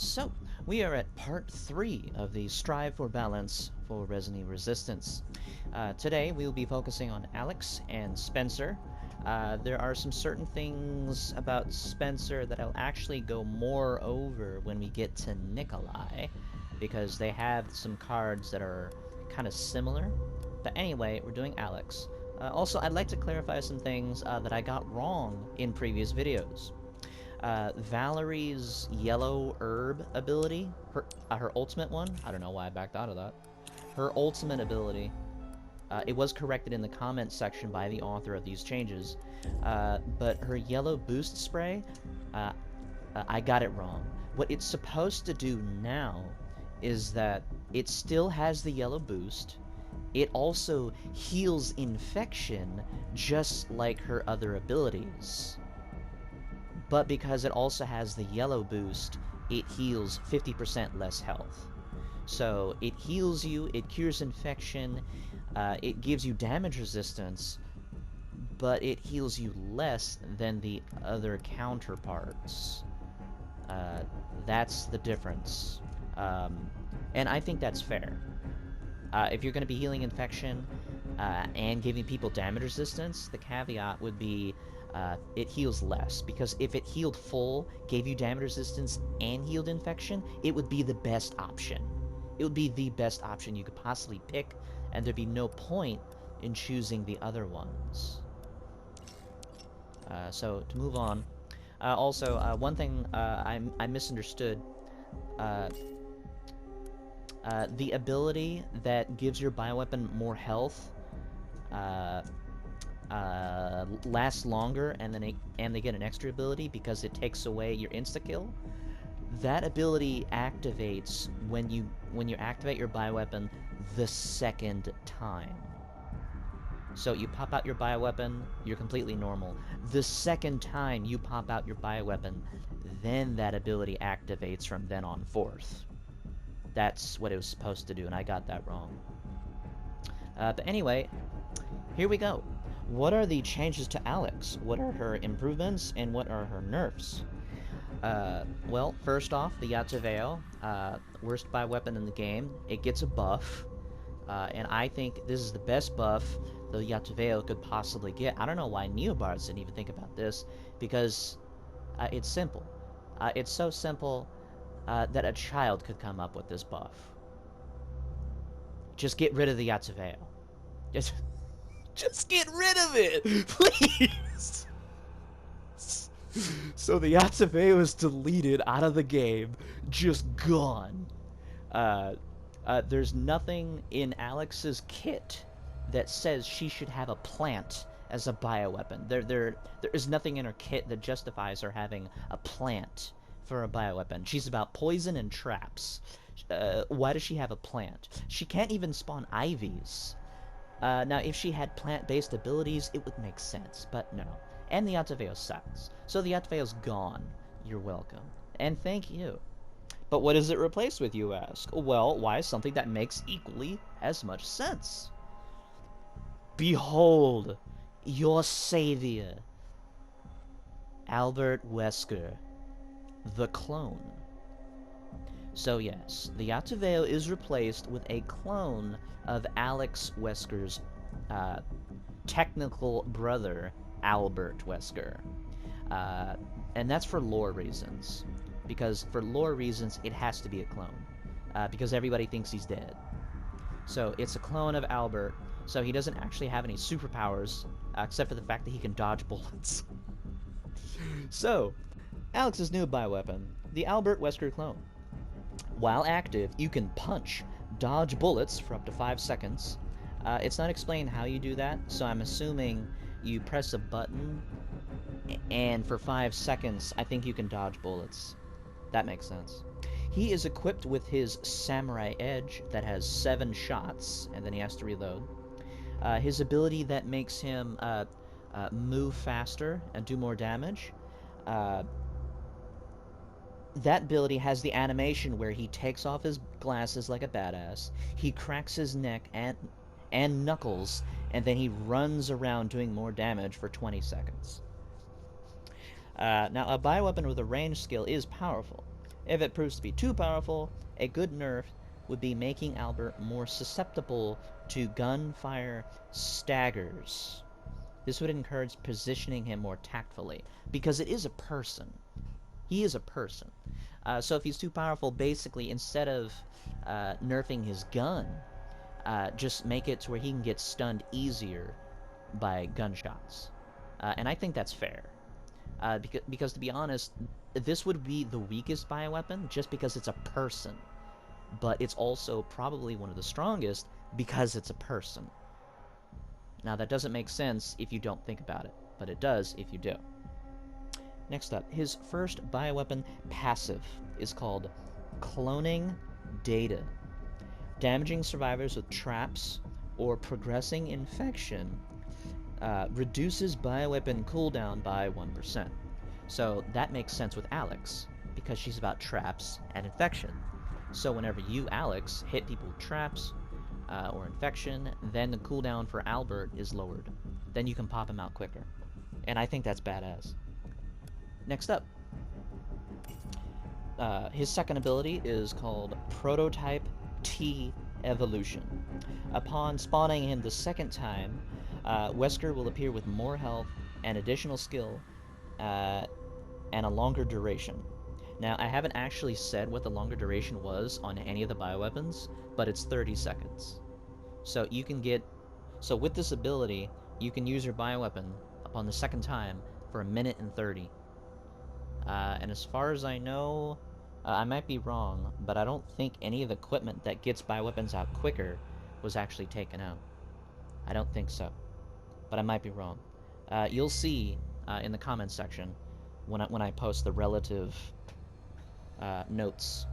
So, we are at part 3 of the Strive for Balance for Resident Evil Resistance. Today, we will be focusing on Alex and Spencer. There are some certain things about Spencer that I'll actually go more over when we get to Nikolai, because they have some cards that are kind of similar. But anyway, we're doing Alex. Also, I'd like to clarify some things that I got wrong in previous videos. Valerie's yellow herb ability, her ultimate one, I don't know why I backed out of that. Her ultimate ability, it was corrected in the comments section by the author of these changes, but her yellow boost spray, I got it wrong. What it's supposed to do now is that it still has the yellow boost. It also heals infection just like her other abilities. But because it also has the yellow boost, it heals 50% less health. So it heals you, it cures infection, it gives you damage resistance, but it heals you less than the other counterparts. That's the difference. And I think that's fair. If you're going to be healing infection and giving people damage resistance, the caveat would be it heals less, because if it healed full, gave you damage resistance, and healed infection, it would be the best option. It would be the best option you could possibly pick, and there'd be no point in choosing the other ones. So, to move on. Also, one thing I misunderstood. The ability that gives your bioweapon more health lasts longer, and they get an extra ability because it takes away your insta-kill. That ability activates when you activate your bioweapon the second time. So you pop out your bioweapon, you're completely normal. The second time you pop out your bioweapon, then that ability activates from then on forth. That's what it was supposed to do, and I got that wrong. But anyway, here we go. What are the changes to Alex? What are her improvements, and what are her nerfs? Well, first off, the Yataveo, worst bioweapon in the game. It gets a buff, and I think this is the best buff the Yataveo could possibly get. I don't know why Neobards didn't even think about this, because it's simple. It's so simple that a child could come up with this buff. Just get rid of the Yataveo. Just get rid of it, please. So the Yataveo is deleted out of the game, just gone. There's nothing in Alex's kit that says she should have a plant as a bioweapon. There is nothing in her kit that justifies her having a plant for a bioweapon. She's about poison and traps. Why does she have a plant? She can't even spawn IVs. Now, if she had plant-based abilities, it would make sense, but no. And the Yataveo sucks. So the Yataveo's gone. You're welcome. And thank you. But what does it replace with, you ask? Well, why something that makes equally as much sense? Behold, your savior, Albert Wesker, the clone. So yes, the Yataveo is replaced with a clone of Alex Wesker's technical brother, Albert Wesker. And that's for lore reasons. Because for lore reasons, it has to be a clone. Because everybody thinks he's dead. So it's a clone of Albert, so he doesn't actually have any superpowers, except for the fact that he can dodge bullets. So, Alex's new bioweapon, the Albert Wesker clone. While active, you can punch, dodge bullets for up to 5 seconds. It's not explained how you do that, so I'm assuming you press a button, and for 5 seconds, I think you can dodge bullets. That makes sense. He is equipped with his Samurai Edge that has 7 shots, and then he has to reload. His ability that makes him move faster and do more damage. That ability has the animation where he takes off his glasses like a badass, he cracks his neck and knuckles, and then he runs around doing more damage for 20 seconds. Now, a bioweapon with a range skill is powerful. If it proves to be too powerful, a good nerf would be making Albert more susceptible to gunfire staggers. This would encourage positioning him more tactfully, because it is a person. He is a person. So if he's too powerful, basically, instead of nerfing his gun, just make it to where he can get stunned easier by gunshots. And I think that's fair. Because to be honest, this would be the weakest bioweapon just because it's a person. But it's also probably one of the strongest because it's a person. Now that doesn't make sense if you don't think about it, but it does if you do. Next up, his first bioweapon passive is called Cloning Data. Damaging survivors with traps or progressing infection reduces bioweapon cooldown by 1%. So that makes sense with Alex, because she's about traps and infection. So whenever you, Alex, hit people with traps or infection, then the cooldown for Albert is lowered. Then you can pop him out quicker. And I think that's badass. Next up, his second ability is called Prototype T Evolution. Upon spawning him the second time, Wesker will appear with more health and additional skill and a longer duration. Now, I haven't actually said what the longer duration was on any of the bioweapons, but it's 30 seconds. So you can get... So with this ability, you can use your bioweapon upon the second time for 1 minute and 30. And as far as I know, I might be wrong, but I don't think any of the equipment that gets bioweapons out quicker was actually taken out. I don't think so, but I might be wrong. You'll see in the comments section when I post the relative notes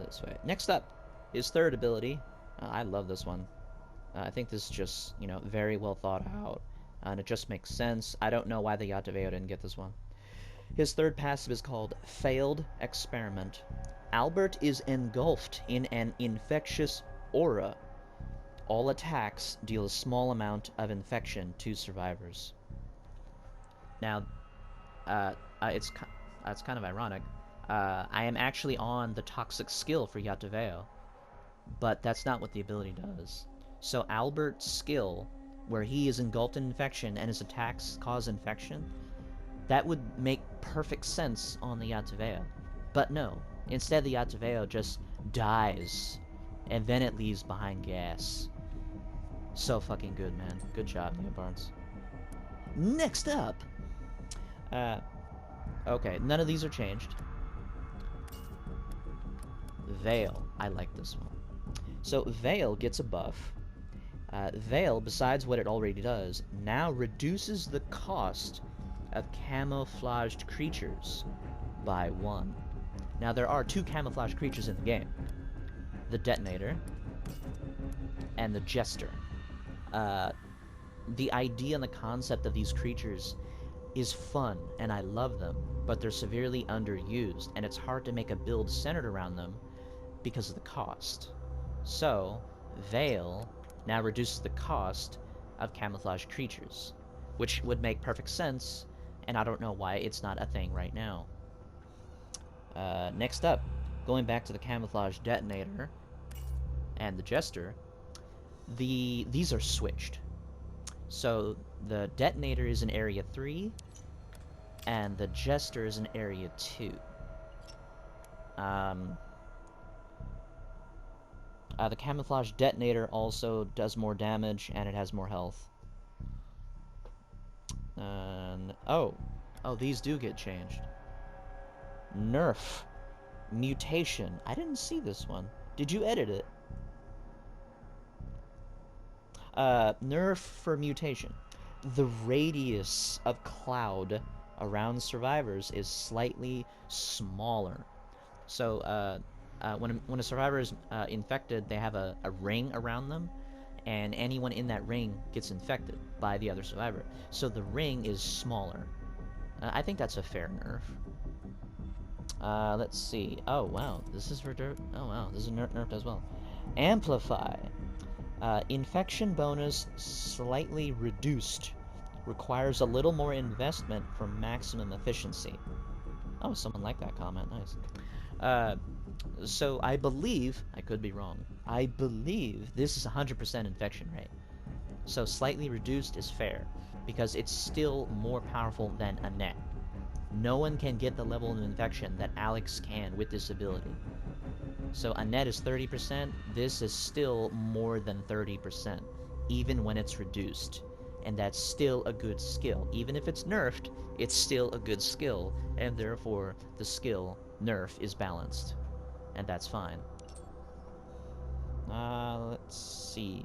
this way. Next up, his third ability. I love this one. I think this is just, you know, very well thought out, and it just makes sense. I don't know why the Yataveo didn't get this one. His third passive is called Failed Experiment. Albert is engulfed in an infectious aura. All attacks deal a small amount of infection to survivors. Now, it's kind of ironic. I am actually on the toxic skill for Yataveo, but that's not what the ability does. So Albert's skill, where he is engulfed in infection and his attacks cause infection, that would make perfect sense on the Yataveo. But no, instead the Yataveo just dies, and then it leaves behind gas. So fucking good, man. Good job, Neo Barnes. Next up! Okay, none of these are changed. Veil. I like this one. So Veil gets a buff. Veil, besides what it already does, now reduces the cost of camouflaged creatures by 1. Now there are 2 camouflaged creatures in the game. The Detonator and the Jester. The idea and the concept of these creatures is fun, and I love them, but they're severely underused, and it's hard to make a build centered around them because of the cost. So, Veil now reduces the cost of camouflaged creatures, which would make perfect sense, and I don't know why it's not a thing right now. Next up, going back to the Camouflage Detonator and the Jester, these are switched. So the Detonator is in Area 3, and the Jester is in Area 2. The Camouflage Detonator also does more damage, and it has more health. And oh, these do get changed. Nerf. Mutation. I didn't see this one. Did you edit it? Nerf for mutation. The radius of cloud around survivors is slightly smaller. So, when a survivor is infected, they have a ring around them, and anyone in that ring gets infected by the other survivor. So the ring is smaller. I think that's a fair nerf. Let's see. Oh, wow. This is for dirt. Oh, wow. This is nerfed as well. Amplify. Infection bonus slightly reduced. Requires a little more investment for maximum efficiency. Oh, someone liked that comment. Nice. So I believe, I could be wrong, I believe this is 100% infection rate. So slightly reduced is fair, because it's still more powerful than a net. No one can get the level of infection that Alex can with this ability. So a net is 30%, this is still more than 30%, even when it's reduced. And that's still a good skill. Even if it's nerfed, it's still a good skill, and therefore the skill nerf is balanced. And that's fine. Let's see.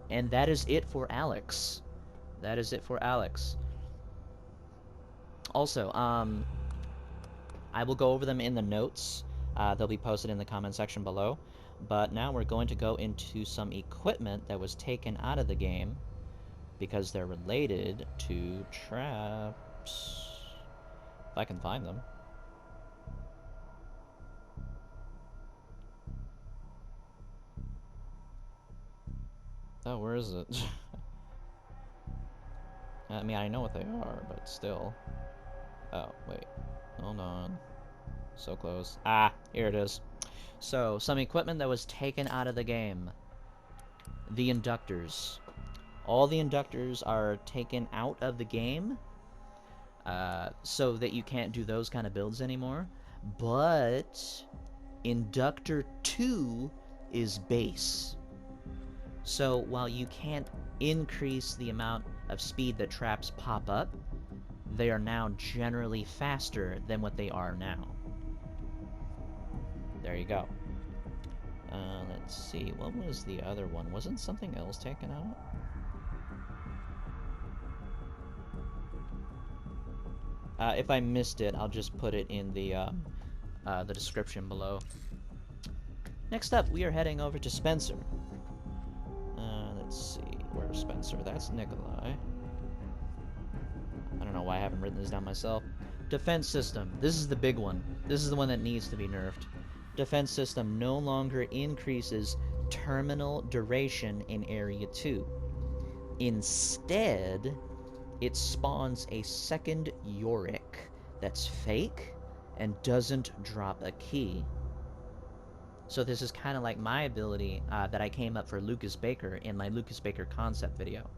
And that is it for Alex. That is it for Alex. Also, I will go over them in the notes. They'll be posted in the comment section below. But now we're going to go into some equipment that was taken out of the game because they're related to traps. If I can find them. Oh, where is it? I mean, I know what they are, but still. Oh, wait. Hold on. So close. Ah, here it is. So, some equipment that was taken out of the game. The inductors. All the inductors are taken out of the game, so that you can't do those kind of builds anymore. But Inductor 2 is base. So while you can't increase the amount of speed that traps pop up, they are now generally faster than what they are now. There you go. Let's see, what was the other one? Wasn't something else taken out? If I missed it, I'll just put it in the description below. Next up, we are heading over to Spencer. Let's see, where's Spencer? That's Nikolai. I don't know why I haven't written this down myself. Defense system. This is the big one. This is the one that needs to be nerfed. Defense system no longer increases terminal duration in Area 2. Instead, it spawns a second Yorick that's fake and doesn't drop a key. So this is kind of like my ability that I came up for Lucas Baker in my Lucas Baker concept video.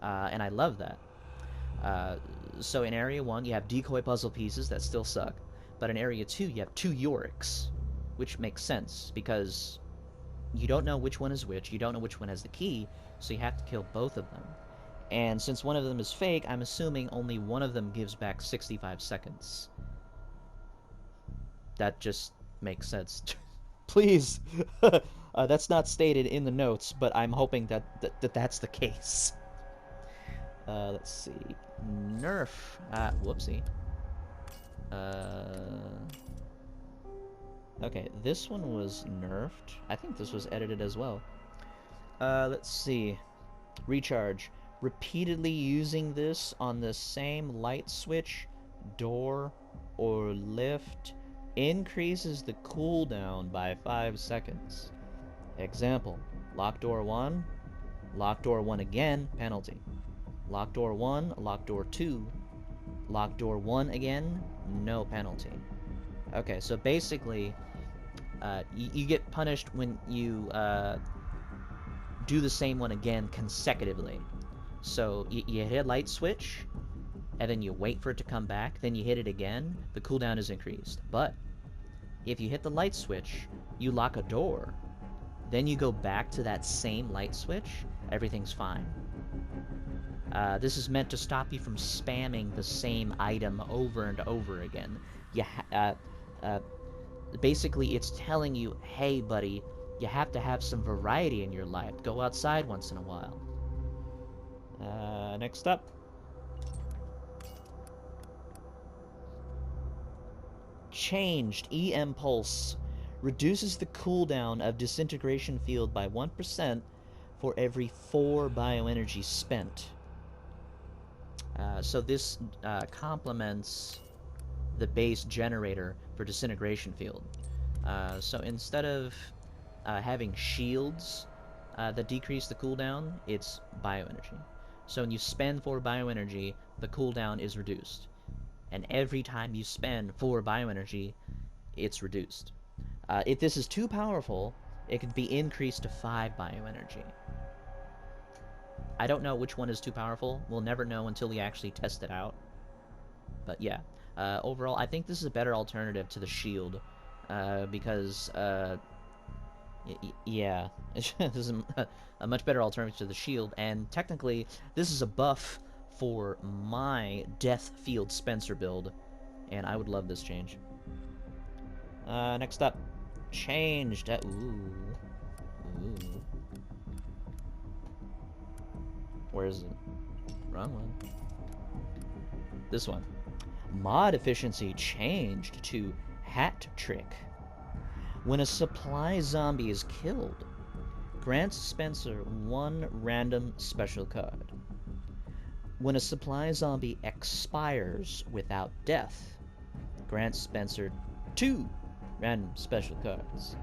And I love that. So in Area 1, you have decoy puzzle pieces that still suck. But in Area 2, you have 2 Yoricks, which makes sense, because you don't know which one is which, you don't know which one has the key, so you have to kill both of them. And since one of them is fake, I'm assuming only one of them gives back 65 seconds. That just makes sense. Please! That's not stated in the notes, but I'm hoping that's the case. Let's see. Nerf. Whoopsie. Okay, this one was nerfed. I think this was edited as well. Let's see. Recharge. Repeatedly using this on the same light switch, door, or lift increases the cooldown by 5 seconds. Example, lock door 1, lock door 1 again, penalty. Lock door 1, lock door 2, lock door 1 again, no penalty. Okay, so basically, you get punished when you do the same one again consecutively. So you hit a light switch, and then you wait for it to come back, then you hit it again, the cooldown is increased. But if you hit the light switch, you lock a door, then you go back to that same light switch, everything's fine. This is meant to stop you from spamming the same item over and over again. Basically, it's telling you, hey buddy, you have to have some variety in your life. Go outside once in a while. Next up. Changed E-Impulse. Reduces the cooldown of Disintegration Field by 1% for every 4 bioenergy spent. So this complements the base generator for Disintegration Field. So instead of having shields that decrease the cooldown, it's bioenergy. So when you spend 4 bioenergy, the cooldown is reduced. and every time you spend 4 bioenergy, it's reduced. If this is too powerful, it could be increased to 5 bioenergy. I don't know which one is too powerful. We'll never know until we actually test it out. But yeah, overall, I think this is a better alternative to the shield, because, yeah, this is a much better alternative to the shield, and technically, this is a buff for my Death Field Spencer build, and I would love this change. Next up, changed. Ooh. Where is it? Wrong one. This one. Mod efficiency changed to Hat Trick. When a supply zombie is killed, grants Spencer 1 random special card. When a supply zombie expires without death, grants Spencer 2 random special cards.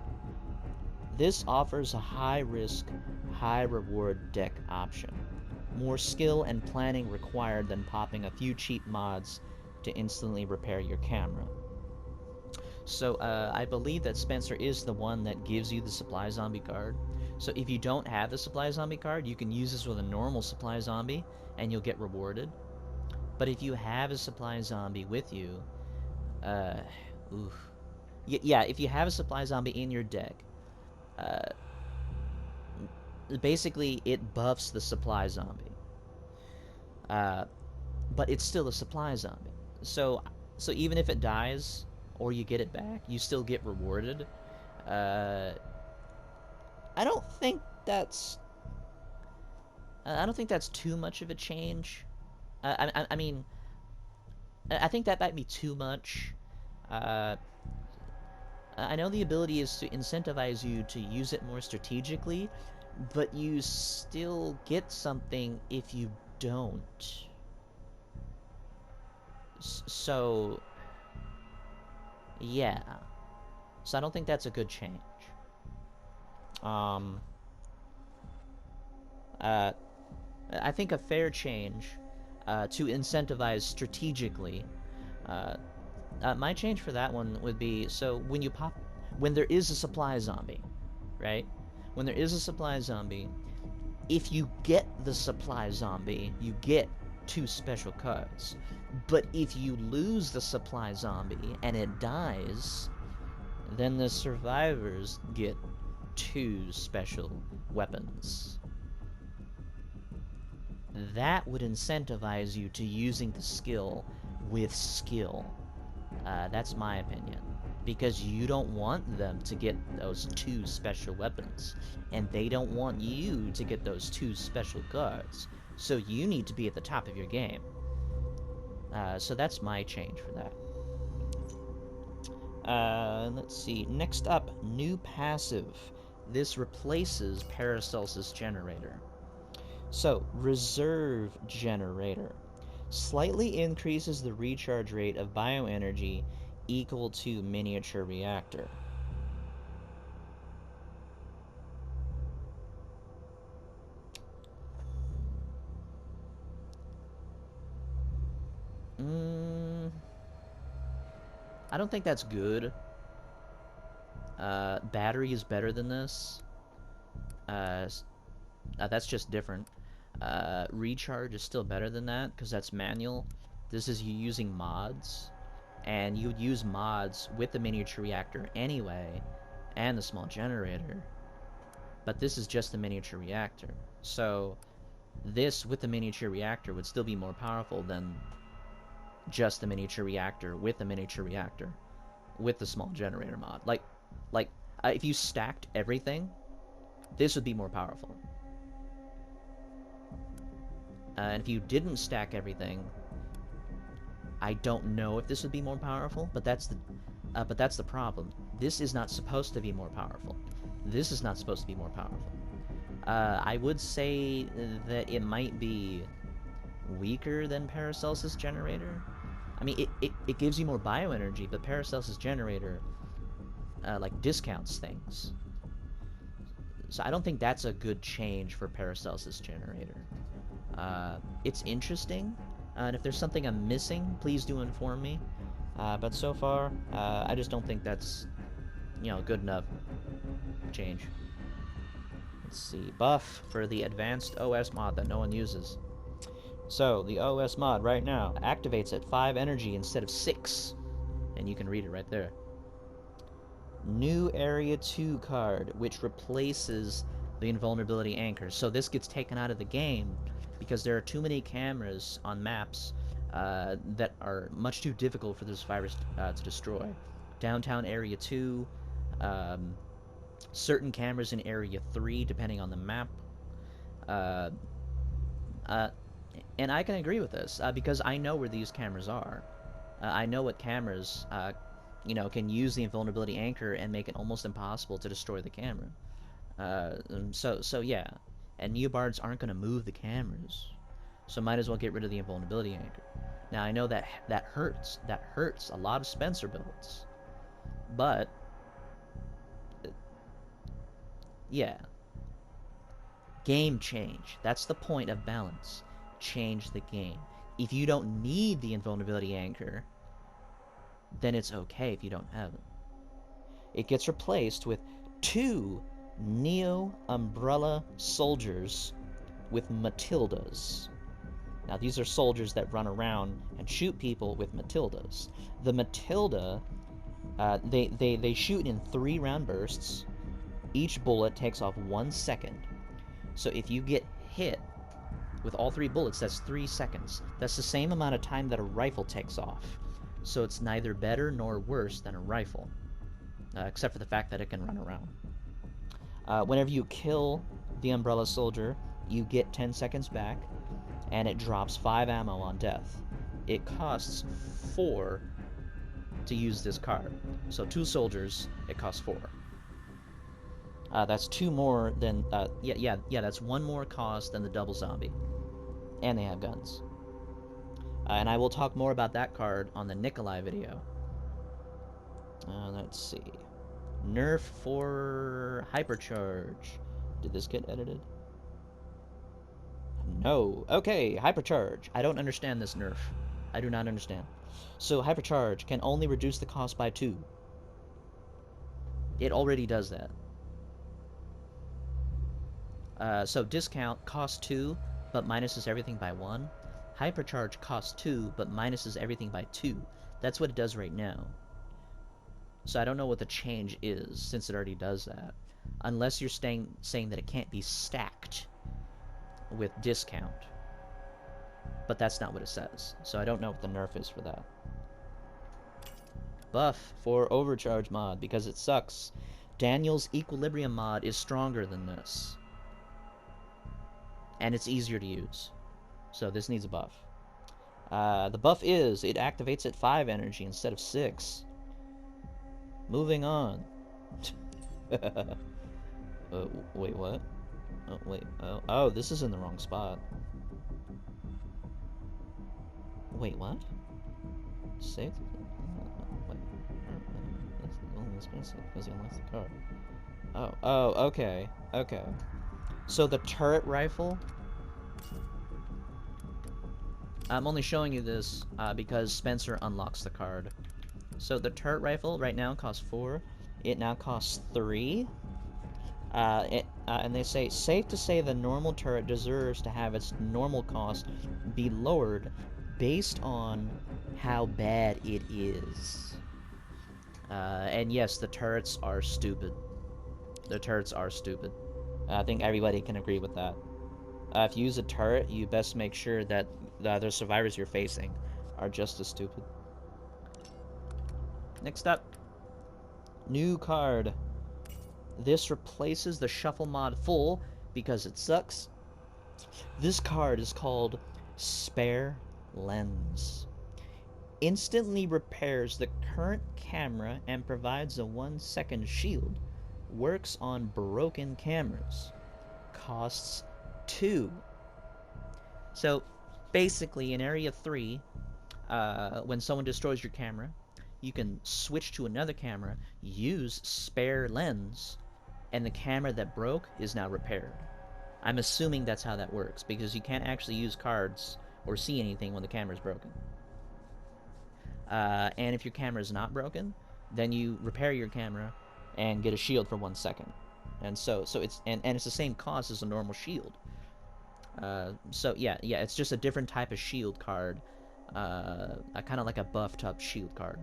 This offers a high-risk, high-reward deck option. More skill and planning required than popping a few cheap mods to instantly repair your camera. So, I believe that Spencer is the one that gives you the supply zombie card. So if you don't have the supply zombie card, you can use this with a normal supply zombie, and you'll get rewarded. But if you have a supply zombie with you, yeah, if you have a supply zombie in your deck, basically it buffs the supply zombie. But it's still a supply zombie. So even if it dies, or you get it back, you still get rewarded. I don't think that's too much of a change. I mean, I think that might be too much. I know the ability is to incentivize you to use it more strategically, but you still get something if you don't. So, yeah. So I don't think that's a good change. I think a fair change to incentivize strategically. My change for that one would be, so when there is a supply zombie, right? When there is a supply zombie, if you get the supply zombie, you get 2 special cards. But if you lose the supply zombie and it dies, then the survivors get 2 special weapons. That would incentivize you to using the skill with skill. That's my opinion. Because you don't want them to get those 2 special weapons. And they don't want you to get those 2 special cards. So you need to be at the top of your game. So that's my change for that. Let's see. Next up, new passive. This replaces Paracelsus Generator. So, Reserve Generator. Slightly increases the recharge rate of bioenergy equal to miniature reactor. I don't think that's good. Battery is better than this. That's just different. Recharge is still better than that, because that's manual. This is you using mods. And you would use mods with the miniature reactor anyway, and the small generator. But this is just the miniature reactor. So, this with the miniature reactor would still be more powerful than just the miniature reactor with the miniature reactor with the small generator mod. If you stacked everything, this would be more powerful. And if you didn't stack everything, I don't know if this would be more powerful, but that's the problem. This is not supposed to be more powerful. This is not supposed to be more powerful. I would say that it might be weaker than Paracelsus Generator. I mean, it gives you more bioenergy, but Paracelsus Generator, discounts things. So I don't think that's a good change for Paracelsus Generator. It's interesting, And if there's something I'm missing, please do inform me. But so far, I just don't think that's, good enough change. Let's see. Buff for the advanced OS mod that no one uses. So, the OS mod right now activates at 5 energy instead of 6. And you can read it right there. New Area 2 card, which replaces the invulnerability anchor. So this gets taken out of the game because there are too many cameras on maps that are much too difficult for the survivors to destroy. Downtown Area 2, certain cameras in Area 3, depending on the map. And I can agree with this because I know where these cameras are. I know what cameras can use the invulnerability anchor and make it almost impossible to destroy the camera. So yeah, and Neobards aren't going to move the cameras, so might as well get rid of the invulnerability anchor. Now I know that hurts. That hurts a lot of Spencer builds, but yeah, game change. That's the point of balance. Change the game. If you don't need the invulnerability anchor, then it's okay if you don't have it. It gets replaced with 2 Neo Umbrella soldiers with Matildas. Now these are soldiers that run around and shoot people with Matildas. The Matilda, they shoot in 3-round bursts. Each bullet takes off 1 second. So if you get hit with all 3 bullets, that's 3 seconds. That's the same amount of time that a rifle takes off. So it's neither better nor worse than a rifle, except for the fact that it can run around. Whenever you kill the Umbrella Soldier, you get 10 seconds back, and it drops 5 ammo on death. It costs 4 to use this card. So 2 soldiers, it costs 4. That's 2 more than, that's 1 more cost than the double zombie. And they have guns. And I will talk more about that card on the Nikolai video. Let's see. Nerf for Hypercharge. Did this get edited? No. Okay, Hypercharge. I don't understand this nerf. I do not understand. So Hypercharge can only reduce the cost by 2. It already does that. So discount costs 2, but minuses everything by 1. Hypercharge costs 2, but minuses everything by 2. That's what it does right now. So I don't know what the change is, since it already does that. Unless you're saying that it can't be stacked with discount. But that's not what it says. So I don't know what the nerf is for that. Buff for Overcharge mod, because it sucks. Daniel's Equilibrium mod is stronger than this. And it's easier to use. So this needs a buff. The buff is, it activates at 5 energy instead of 6. Moving on. Wait, what? Oh, wait. Oh, this is in the wrong spot. Wait, what? Save? Wait. Because he unlocks the card. Oh, okay. Okay. So the turret rifle... I'm only showing you this because Spencer unlocks the card. So the turret rifle right now costs 4. It now costs 3. And they say, safe to say the normal turret deserves to have its normal cost be lowered based on how bad it is. And yes, the turrets are stupid. The turrets are stupid. I think everybody can agree with that. If you use a turret, you best make sure that the other survivors you're facing are just as stupid. Next up, new card. This replaces the Shuffle mod full because it sucks. This card is called Spare Lens. Instantly repairs the current camera and provides a 1-second shield. Works on broken cameras. Costs 2. So basically in Area 3, when someone destroys your camera, you can switch to another camera, use Spare Lens, and the camera that broke is now repaired. I'm assuming that's how that works, because you can't actually use cards or see anything when the camera's broken. And if your camera is not broken, then you repair your camera and get a shield for 1 second. And so it's and it's the same cost as a normal shield. So yeah, it's just a different type of shield card, kind of like a buffed up shield card,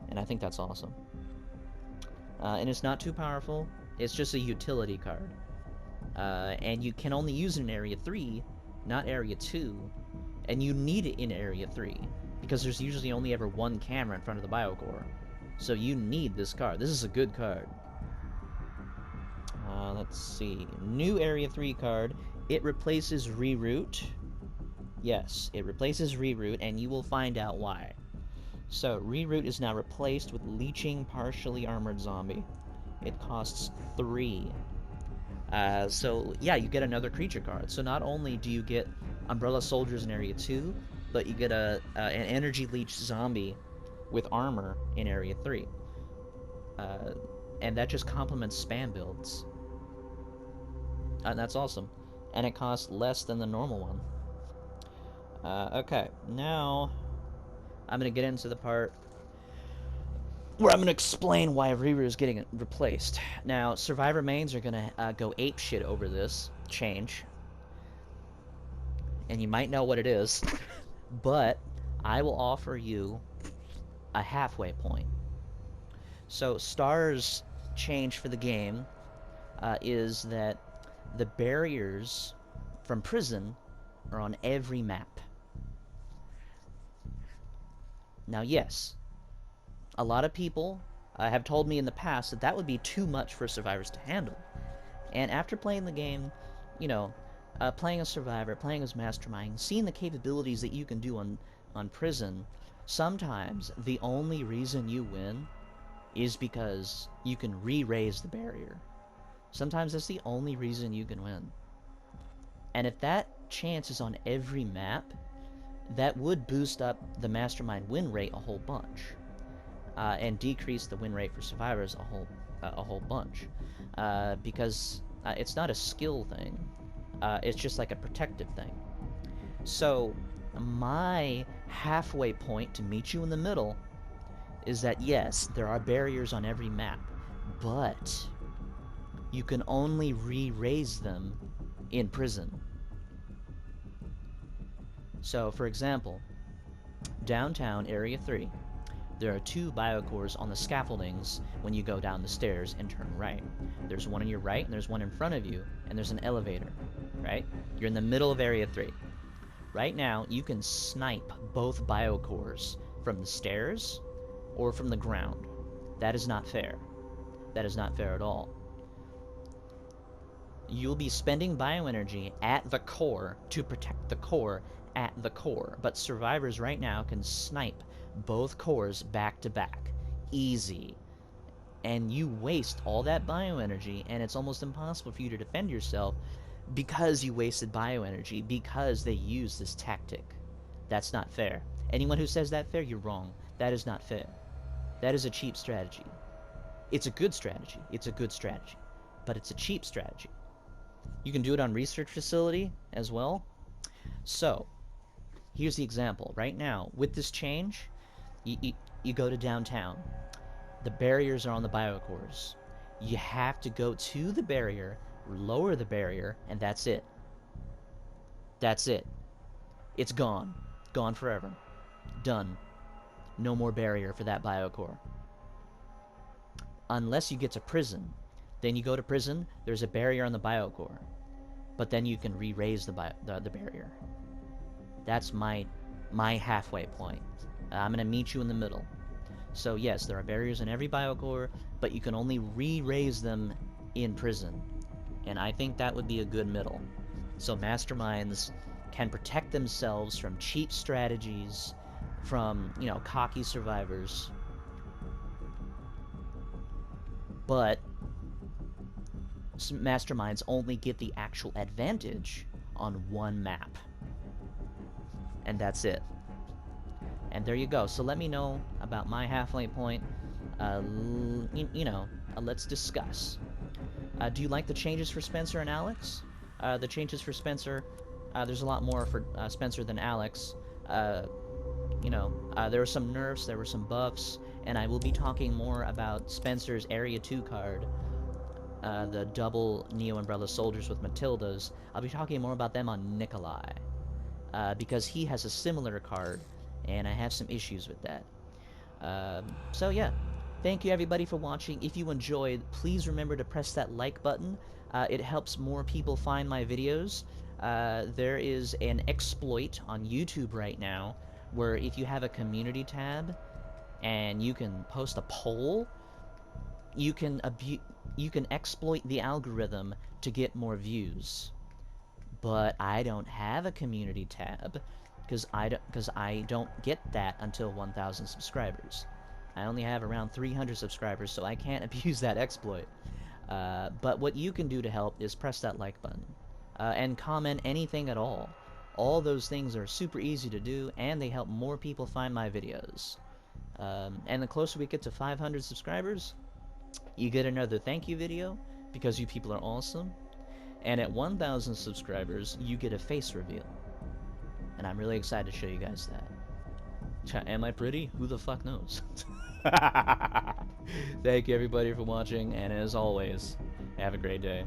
and I think that's awesome. And it's not too powerful. It's just a utility card, and you can only use it in Area 3, not Area 2, and you need it in Area 3 because there's usually only ever one camera in front of the biocore, so you need this card. This is a good card. Let's see. New Area 3 card. It replaces Reroute. Yes, it replaces Reroute, and you will find out why. So, Reroute is now replaced with Leeching Partially Armored Zombie. It costs 3. So, yeah, you get another creature card. So not only do you get Umbrella Soldiers in Area 2, but you get an Energy Leech Zombie with armor in Area 3. And that just complements spam builds. And that's awesome. And it costs less than the normal one. Okay, now I'm going to get into the part where I'm going to explain why Reroute is getting replaced. Now, Survivor mains are going to go apeshit over this change. And you might know what it is. But I will offer you a halfway point. So, Star's change for the game is that the barriers from prison are on every map. Now, yes, a lot of people have told me in the past that that would be too much for survivors to handle. And after playing the game, you know, playing as Survivor, playing as Mastermind, seeing the capabilities that you can do on prison, sometimes the only reason you win is because you can re-raise the barrier. Sometimes that's the only reason you can win. And if that chance is on every map, that would boost up the Mastermind win rate a whole bunch. And decrease the win rate for survivors a whole bunch. Because it's not a skill thing. It's just like a protective thing. So, my halfway point to meet you in the middle is that yes, there are barriers on every map, but you can only re-raise them in prison. So, for example, downtown Area 3, there are 2 biocores on the scaffoldings when you go down the stairs and turn right. There's one on your right, and there's one in front of you, and there's an elevator, right? You're in the middle of Area 3. Right now, you can snipe both biocores from the stairs or from the ground. That is not fair. That is not fair at all. You'll be spending bioenergy at the core to protect the core at the core, but survivors right now can snipe both cores back to back. Easy. And you waste all that bioenergy, and it's almost impossible for you to defend yourself because you wasted bioenergy, because they use this tactic. That's not fair. Anyone who says that fair, you're wrong. That is not fair. That is a cheap strategy. It's a good strategy. It's a good strategy. But it's a cheap strategy. You can do it on research facility as well. So, here's the example. Right now, with this change, you go to downtown. The barriers are on the biocores. You have to go to the barrier, lower the barrier, and that's it. That's it. It's gone. Gone forever. Done. No more barrier for that biocore. Unless you get to prison. Then you go to prison, there's a barrier on the biocore. But then you can re-raise the barrier. That's my halfway point. I'm going to meet you in the middle. So yes, there are barriers in every biocore, but you can only re-raise them in prison. And I think that would be a good middle. So masterminds can protect themselves from cheap strategies, from, you know, cocky survivors. But masterminds only get the actual advantage on one map. And that's it. And there you go. So let me know about my halfway point. Let's discuss. Do you like the changes for Spencer and Alex? The changes for Spencer There's a lot more for Spencer than Alex. There were some nerfs, there were some buffs, and I will be talking more about Spencer's Area 2 card, the double Neo Umbrella Soldiers with Matildas. I'll be talking more about them on Nikolai, because he has a similar card, and I have some issues with that. So yeah, thank you everybody for watching. If you enjoyed, please remember to press that like button. It helps more people find my videos. There is an exploit on YouTube right now where if you have a community tab and you can post a poll, you can exploit the algorithm to get more views. But I don't have a community tab because I don't get that until 1,000 subscribers. I only have around 300 subscribers, so I can't abuse that exploit. But what you can do to help is press that like button and comment anything at all. All those things are super easy to do, and they help more people find my videos. And the closer we get to 500 subscribers, you get another thank you video because you people are awesome. And at 1,000 subscribers, you get a face reveal. And I'm really excited to show you guys that. Am I pretty? Who the fuck knows? Thank you everybody for watching, and as always, have a great day.